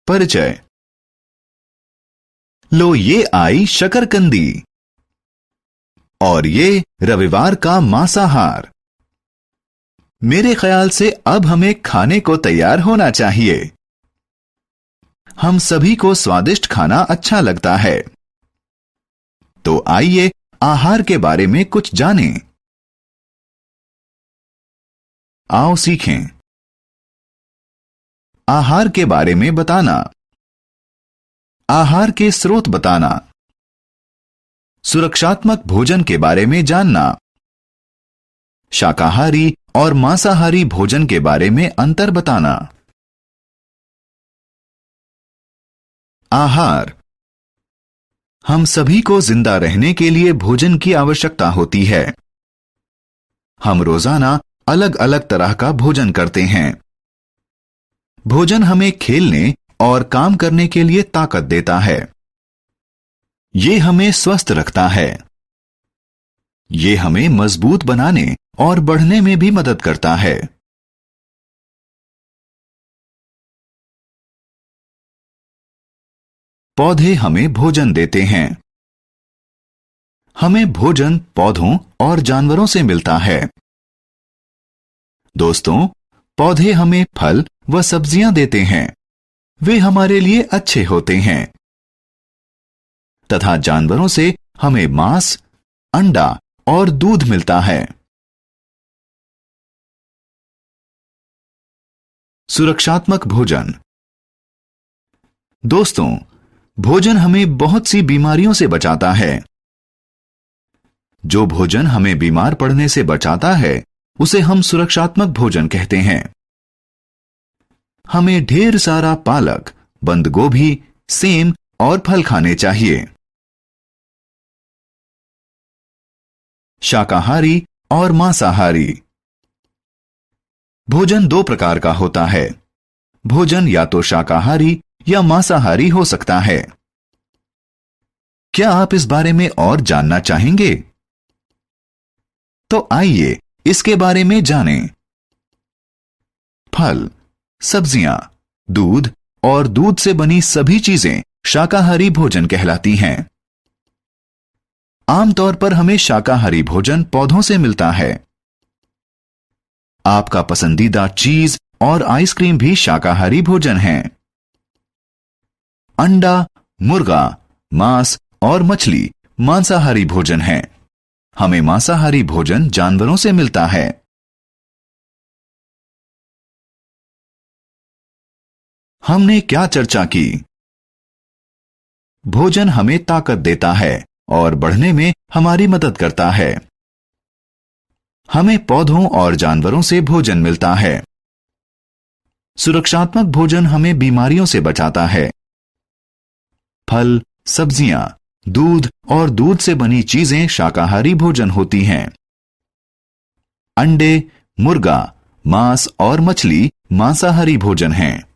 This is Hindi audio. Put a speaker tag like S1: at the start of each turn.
S1: परिचय। लो ये आई शकरकंदी और ये रविवार का मांसाहार। मेरे ख्याल से अब हमें खाने को तैयार होना चाहिए। हम सभी को स्वादिष्ट खाना अच्छा लगता है, तो आइए आहार के बारे में कुछ जानें। आओ सीखें। आहार के बारे में बताना, आहार के स्रोत बताना, सुरक्षात्मक भोजन के बारे में जानना, शाकाहारी और मांसाहारी भोजन के बारे में अंतर बताना। आहार। हम सभी को जिंदा रहने के लिए भोजन की आवश्यकता होती है। हम रोजाना अलग अलग तरह का भोजन करते हैं। भोजन हमें खेलने और काम करने के लिए ताकत देता है। ये हमें स्वस्थ रखता है। ये हमें मजबूत बनाने और बढ़ने में भी मदद करता है। पौधे हमें भोजन देते हैं। हमें भोजन पौधों और जानवरों से मिलता है। दोस्तों, पौधे हमें फल व सब्जियां देते हैं। वे हमारे लिए अच्छे होते हैं। तथा जानवरों से हमें मांस, अंडा और दूध मिलता है। सुरक्षात्मक भोजन। दोस्तों, भोजन हमें बहुत सी बीमारियों से बचाता है। जो भोजन हमें बीमार पड़ने से बचाता है, उसे हम सुरक्षात्मक भोजन कहते हैं। हमें ढेर सारा पालक, बंद गोभी, सेम और फल खाने चाहिए। शाकाहारी और मांसाहारी। भोजन दो प्रकार का होता है। भोजन या तो शाकाहारी या मांसाहारी हो सकता है। क्या आप इस बारे में और जानना चाहेंगे? तो आइए इसके बारे में जानें। फल, सब्जियां, दूध और दूध से बनी सभी चीजें शाकाहारी भोजन कहलाती हैं। आमतौर पर हमें शाकाहारी भोजन पौधों से मिलता है। आपका पसंदीदा चीज और आइसक्रीम भी शाकाहारी भोजन है। अंडा, मुर्गा, मांस और मछली मांसाहारी भोजन है। हमें मांसाहारी भोजन जानवरों से मिलता है। हमने क्या चर्चा की? भोजन हमें ताकत देता है और बढ़ने में हमारी मदद करता है। हमें पौधों और जानवरों से भोजन मिलता है। सुरक्षात्मक भोजन हमें बीमारियों से बचाता है। फल, सब्जियां, दूध और दूध से बनी चीजें शाकाहारी भोजन होती हैं। अंडे, मुर्गा, मांस और मछली मांसाहारी भोजन हैं।